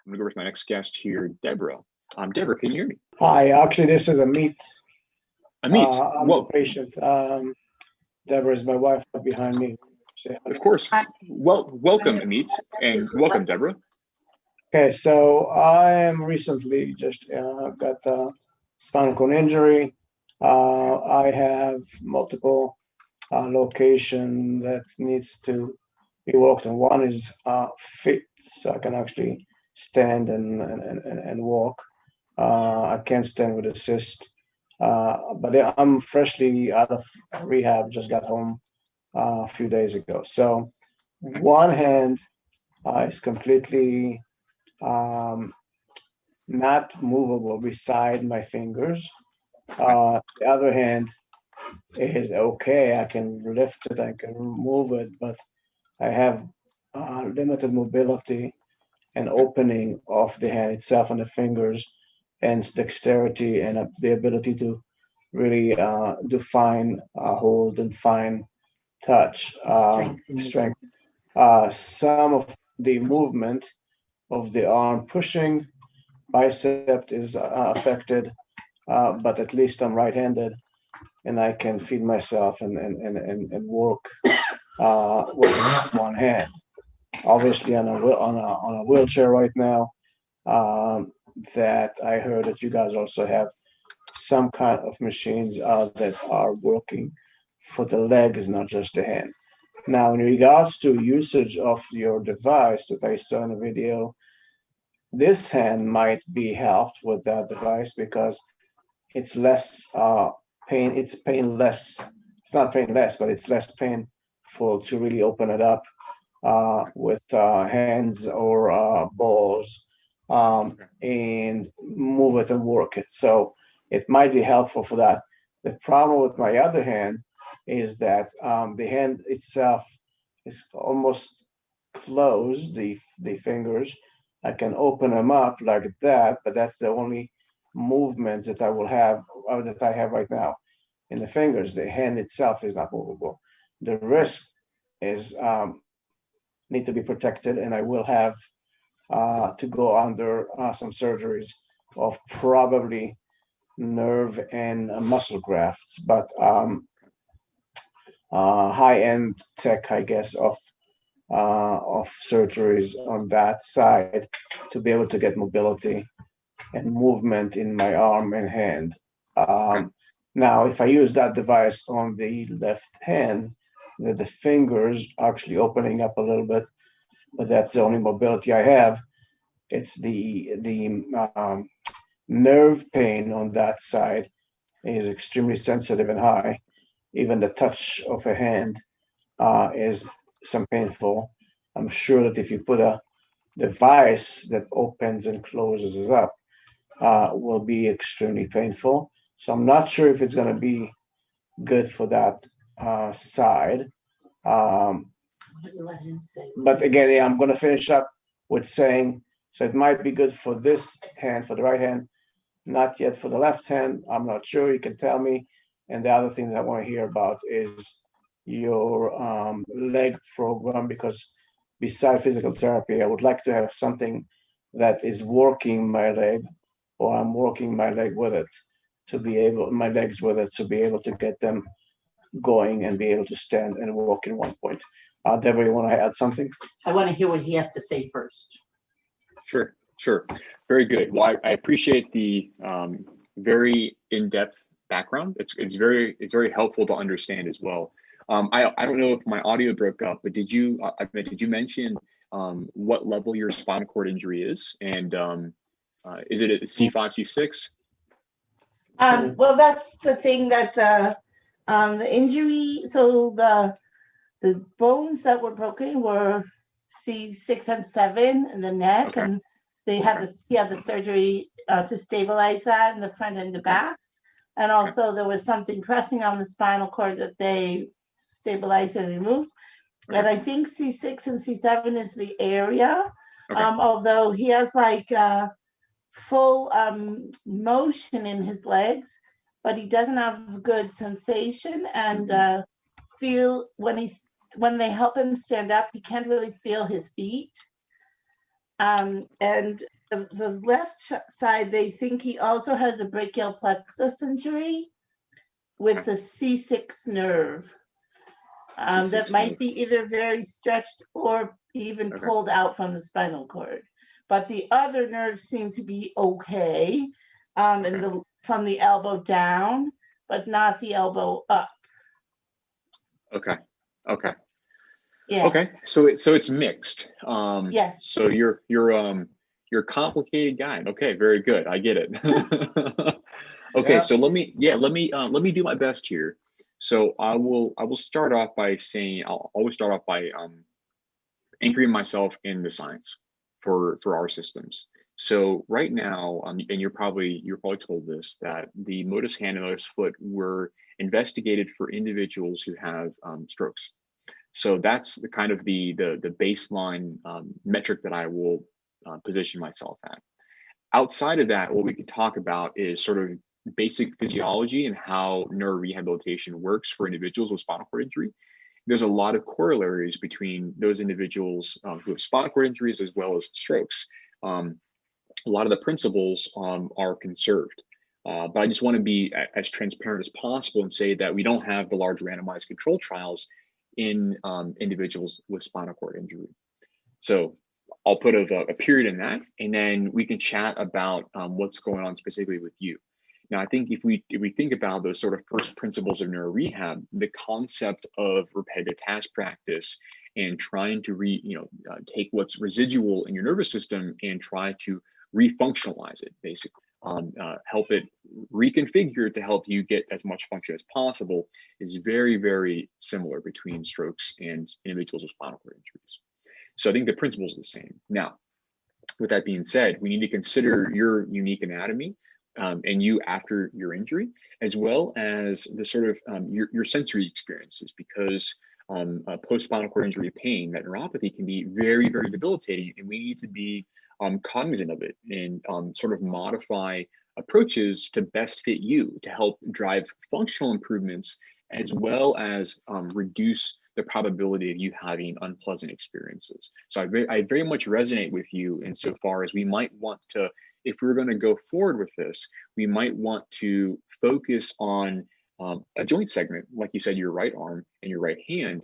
I'm gonna go with my next guest here, Deborah. Deborah, can you hear me? Hi, actually, this is Amit. Amit, I'm the patient. Deborah is my wife behind me. of course. Well, welcome, Amit, and welcome, Deborah. Okay, so I am recently just got a spinal cord injury. I have multiple location that needs to be worked on. One is fit, so I can actually stand and walk. I can't stand with assist. But I'm freshly out of rehab, just got home a few days ago. So one hand is completely not movable beside my fingers. The other hand is okay. I can lift it, I can move it, but I have limited mobility and opening of the hand itself and the fingers and dexterity and the ability to really do fine hold and fine touch, strength. Some of the movement of the arm pushing bicep is affected, but at least I'm right-handed and I can feed myself and work with one hand. Obviously, on a wheelchair right now. That I heard that you guys also have some kind of machines that are working for the legs, not just the hand. Now, in regards to usage of your device that I saw in the video, this hand might be helped with that device because it's less pain. It's painless. It's not painless, but it's less painful to really open it up with hands or balls and move it and work it. So it might be helpful for that. The problem with my other hand is that the hand itself is almost closed, the fingers. I can open them up like that, but that's the only movements that I will have, or that I have right now in the fingers. The hand itself is not movable. The wrist is need to be protected, and I will have to go under some surgeries of probably nerve and muscle grafts, but high-end tech, I guess, of surgeries on that side to be able to get mobility and movement in my arm and hand. Now, if I use that device on the left hand, the fingers actually opening up a little bit, but that's the only mobility I have. It's the nerve pain on that side is extremely sensitive and high. Even the touch of a hand is some painful. I'm sure that if you put a device that opens and closes it up, will be extremely painful. So I'm not sure if it's going to be good for that side. But again, yeah, I'm going to finish up with saying, so it might be good for this hand, for the right hand, not yet for the left hand. I'm not sure. You can tell me. And the other thing that I want to hear about is your leg program, because beside physical therapy, I would like to have something that is working my leg, or I'm working my leg with it my legs with it, to be able to get them going and be able to stand and walk in one point. Deborah, you want to add something? I want to hear what he has to say first. Sure. Very good. Well, I appreciate the very in-depth background. It's very helpful to understand as well. I don't know if my audio broke up, but did you mention what level your spinal cord injury is, and is it a C5, C6? Well, that's the thing, that the injury. So the bones that were broken were C6 and 7 in the neck, okay. And he had the surgery to stabilize that in the front and the back, and also there was something pressing on the spinal cord that they stabilized and removed. Okay. And I think C6 and C7 is the area, okay. Although he has like full motion in his legs, but he doesn't have good sensation, and feel when they help him stand up, he can't really feel his feet. And the left side, they think he also has a brachial plexus injury with the C6 nerve. That might be either very stretched or even pulled out from the spinal cord. But the other nerves seem to be okay, from the elbow down, but not the elbow up. Okay. Okay. Yeah. Okay. So it's mixed. Yes. So you're a complicated guy. Okay. Very good. I get it. Okay. Yeah. So let me do my best here. So I will start off by saying I'll always start off by anchoring myself in the science for our systems. So right now, and you're probably told this, that the Motus hand and Motus foot were investigated for individuals who have strokes. So that's the kind of the baseline metric that I will position myself at. Outside of that, what we could talk about is sort of basic physiology and how neurorehabilitation works for individuals with spinal cord injury. There's a lot of corollaries between those individuals who have spinal cord injuries as well as strokes. A lot of the principles are conserved. But I just want to be as transparent as possible and say that we don't have the large randomized control trials in individuals with spinal cord injury. So I'll put a period in that, and then we can chat about what's going on specifically with you. Now, I think if we think about those sort of first principles of neurorehab, the concept of repetitive task practice and trying to take what's residual in your nervous system and try to refunctionalize it, basically, help it reconfigure to help you get as much function as possible, is very, very similar between strokes and individuals with spinal cord injuries. So I think the principles are the same. Now, with that being said, we need to consider your unique anatomy and you after your injury, as well as the sort of your sensory experiences, because post-spinal cord injury pain, that neuropathy, can be very, very debilitating, and we need to be cognizant of it and sort of modify approaches to best fit you to help drive functional improvements, as well as reduce the probability of you having unpleasant experiences. So I very much resonate with you insofar as we might want to, if we're going to go forward with this, we might want to focus on a joint segment, like you said, your right arm and your right hand,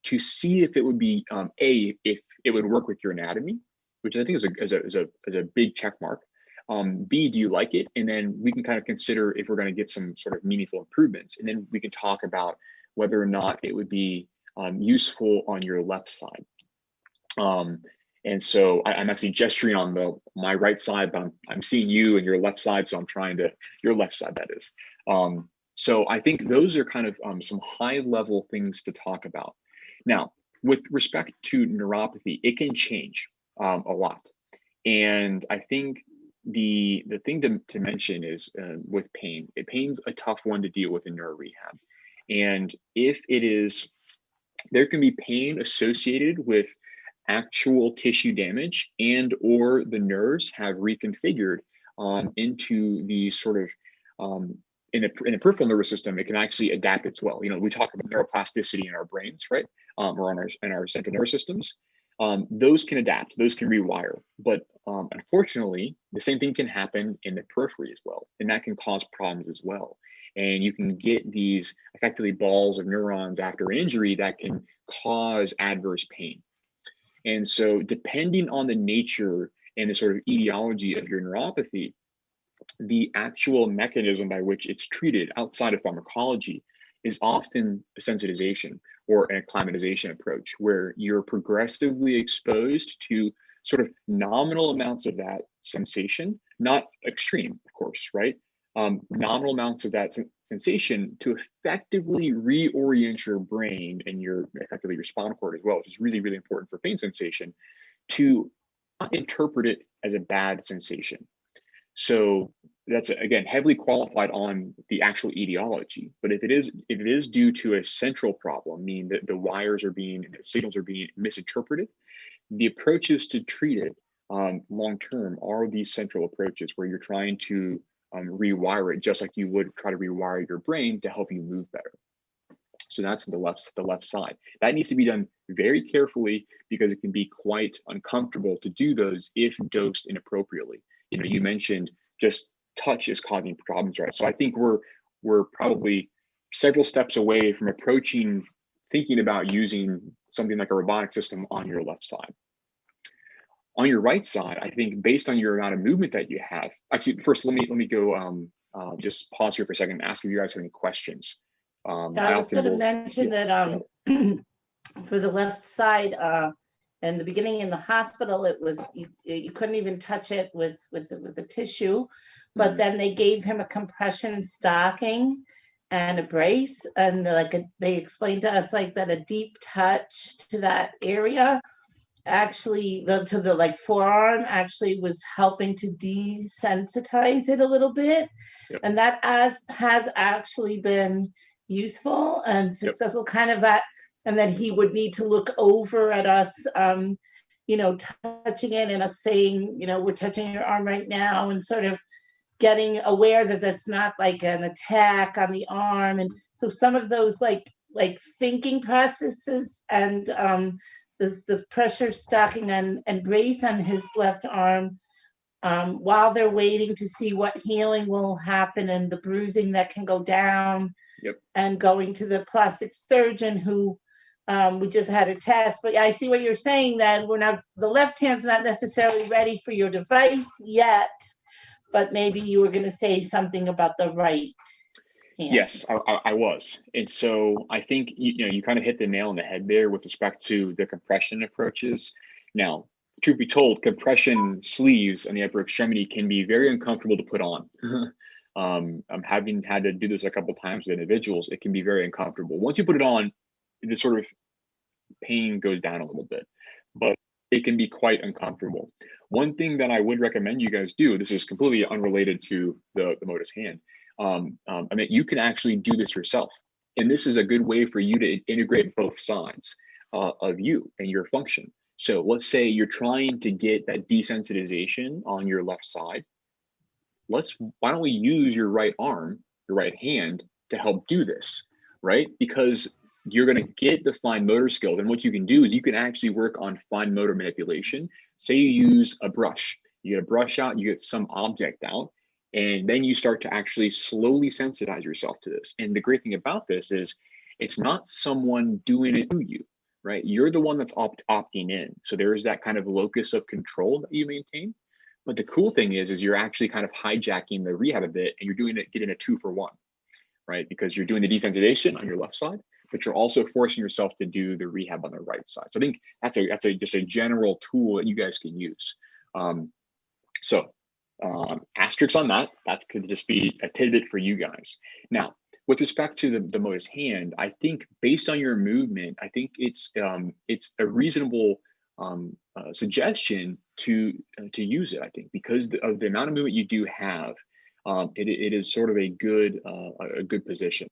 to see if it would be if it would work with your anatomy, which I think is a big check mark. B, do you like it? And then we can kind of consider if we're going to get some sort of meaningful improvements, and then we can talk about whether or not it would be useful on your left side. And so I'm actually gesturing on my right side, but I'm seeing you and your left side, so I'm trying to, your left side, that is. So I think those are kind of some high level things to talk about. Now, with respect to neuropathy, it can change a lot. And I think the thing to mention is with pain, pain's a tough one to deal with in neurorehab. And if it is, there can be pain associated with actual tissue damage, and or the nerves have reconfigured into these sort of in a peripheral nervous system. It can actually adapt as well. We talk about neuroplasticity in our brains, right? Or in our central nervous systems. Those can adapt, those can rewire, but unfortunately, the same thing can happen in the periphery as well, and that can cause problems as well. And you can get these effectively balls of neurons after injury that can cause adverse pain. And so depending on the nature and the sort of etiology of your neuropathy, the actual mechanism by which it's treated outside of pharmacology is often a sensitization or an acclimatization approach, where you're progressively exposed to sort of nominal amounts of that sensation, not extreme, of course, right? Nominal amounts of that sensation to effectively reorient your brain and effectively your spinal cord as well, which is really, really important for pain sensation, to not interpret it as a bad sensation. So that's, again, heavily qualified on the actual etiology. But if it is due to a central problem, meaning that the signals are being misinterpreted, the approaches to treat it long term are these central approaches, where you're trying to rewire it, just like you would try to rewire your brain to help you move better. So that's the left side. That needs to be done very carefully because it can be quite uncomfortable to do those if dosed inappropriately. You know, you mentioned just touch is causing problems, right? So I think we're probably several steps away from thinking about using something like a robotic system on your left side. On your right side, I think based on your amount of movement that you have, actually, first let me go just pause here for a second and ask if you guys have any questions. I was going to mention that for the left side, in the beginning in the hospital, it was you couldn't even touch it with the tissue, but then they gave him a compression stocking and a brace, and they explained to us like that a deep touch to that area actually to the like forearm actually was helping to desensitize it a little bit. Yep. And that has actually been useful and successful. Kind of that, and that he would need to look over at us, you know, touching it and us saying, you know, we're touching your arm right now, and sort of getting aware that that's not like an attack on the arm. And so some of those like thinking processes and the pressure stocking and brace on his left arm, while they're waiting to see what healing will happen and the bruising that can go down, and going to the plastic surgeon who we just had a test. But I see what you're saying, that the left hand's not necessarily ready for your device yet, but maybe you were going to say something about the right hand. Yes, I was. And so I think, you know, you kind of hit the nail on the head there with respect to the compression approaches. Now, truth be told, compression sleeves on the upper extremity can be very uncomfortable to put on. I'm having had to do this a couple of times with individuals. It can be very uncomfortable. Once you put it on, the sort of pain goes down a little bit, but it can be quite uncomfortable. One thing that I would recommend you guys do, this is completely unrelated to the Motus hand. I mean, you can actually do this yourself. And this is a good way for you to integrate both sides of you and your function. So let's say you're trying to get that desensitization on your left side. Why don't we use your right arm, your right hand, to help do this, right? Because you're going to get the fine motor skills. And what you can do is you can actually work on fine motor manipulation. Say you use a brush, you get a brush out, you get some object out, and then you start to actually slowly sensitize yourself to this. And the great thing about this is it's not someone doing it to you, right? You're the one that's opting in. So there is that kind of locus of control that you maintain. But the cool thing is you're actually kind of hijacking the rehab a bit, and you're getting a 2-for-1, right? Because you're doing the desensitization on your left side, but you're also forcing yourself to do the rehab on the right side. So I think that's just a general tool that you guys can use. Asterisks on that. That could just be a tidbit for you guys. Now, with respect to the Motus hand, I think based on your movement, I think it's a reasonable suggestion to use it. I think because of the amount of movement you do have, it is sort of a good position.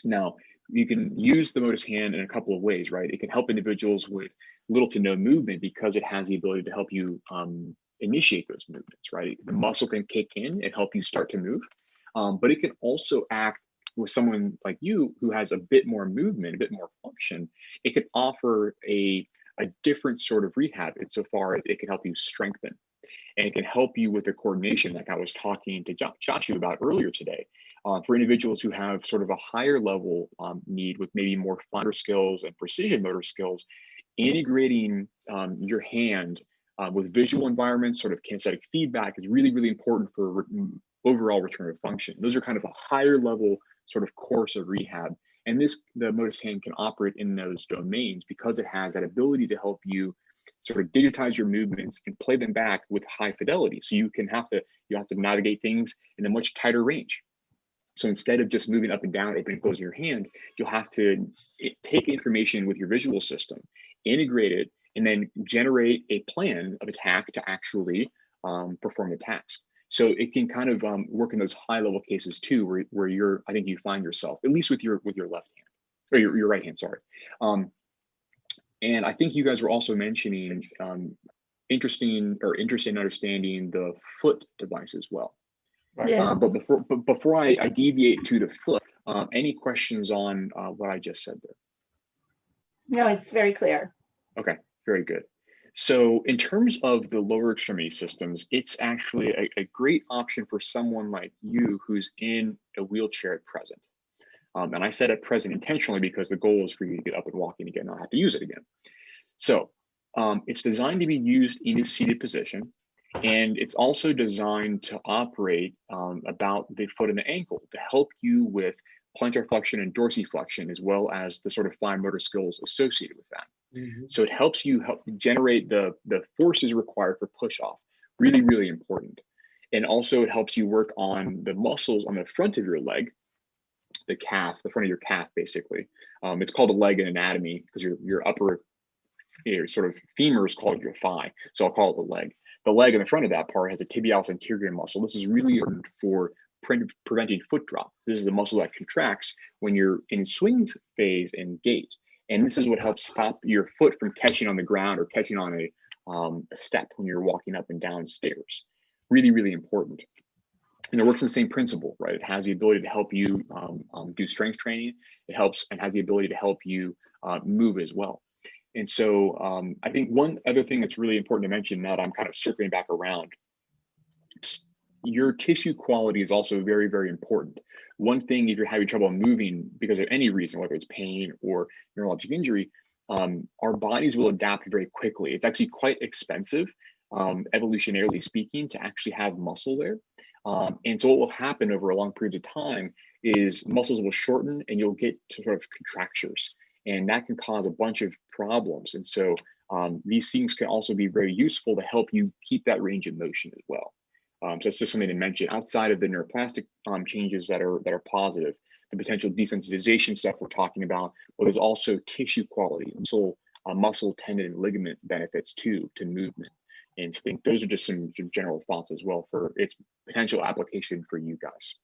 Now, you can use the Motus hand in a couple of ways, right? It can help individuals with little to no movement because it has the ability to help you initiate those movements, right? The muscle can kick in and help you start to move, but it can also act with someone like you who has a bit more movement, a bit more function. It could offer a different sort of rehab insofar as it can help you strengthen, and it can help you with the coordination like I was talking to Joshua about earlier today. For individuals who have sort of a higher level need with maybe more finer skills and precision motor skills, integrating your hand with visual environments, sort of kinesthetic feedback is really, really important for overall return of function. Those are kind of a higher level sort of course of rehab. And the Motus hand can operate in those domains because it has that ability to help you sort of digitize your movements and play them back with high fidelity. So you have to navigate things in a much tighter range. So instead of just moving up and down, opening and closing your hand, you'll have to take information with your visual system, integrate it, and then generate a plan of attack to actually perform the task. So it can kind of work in those high level cases too, where I think you find yourself, at least with your left hand, or your right hand, sorry. And I think you guys were also mentioning interested in understanding the foot device as well. Right. Yes. But before I deviate to the foot, Any questions on what I just said there? No, it's very clear. Okay, very good. So in terms of the lower extremity systems, it's actually a great option for someone like you who's in a wheelchair at present. And I said at present intentionally because the goal is for you to get up and walking again, not have to use it again. So it's designed to be used in a seated position. And it's also designed to operate about the foot and the ankle to help you with plantar flexion and dorsiflexion, as well as the sort of fine motor skills associated with that. So it helps you generate the forces required for push off. Really, really important. And also it helps you work on the muscles on the front of your leg, the calf, the front of your calf, basically. It's called a leg in anatomy because your upper, your sort of femur is called your thigh. So I'll call it the leg. The leg in the front of that part has a tibialis anterior muscle. This is really important for preventing foot drop. This is the muscle that contracts when you're in swing phase and gait. And this is what helps stop your foot from catching on the ground or catching on a step when you're walking up and down stairs. Really, really important. And it works in the same principle, right? It has the ability to help you do strength training. It helps and has the ability to help you move as well. And so I think one other thing that's really important to mention now that I'm kind of circling back around, your tissue quality is also very, very important. One thing, if you're having trouble moving because of any reason, whether it's pain or neurologic injury, our bodies will adapt very quickly. It's actually quite expensive, evolutionarily speaking, to actually have muscle there. And so what will happen over a long period of time is muscles will shorten and you'll get to sort of contractures. And that can cause a bunch of problems. And so these things can also be very useful to help you keep that range of motion as well. So it's just something to mention outside of the neuroplastic changes that are positive, the potential desensitization stuff we're talking about, but there's also tissue quality, muscle, tendon, and ligament benefits too to movement. And so I think those are just some general thoughts as well for its potential application for you guys.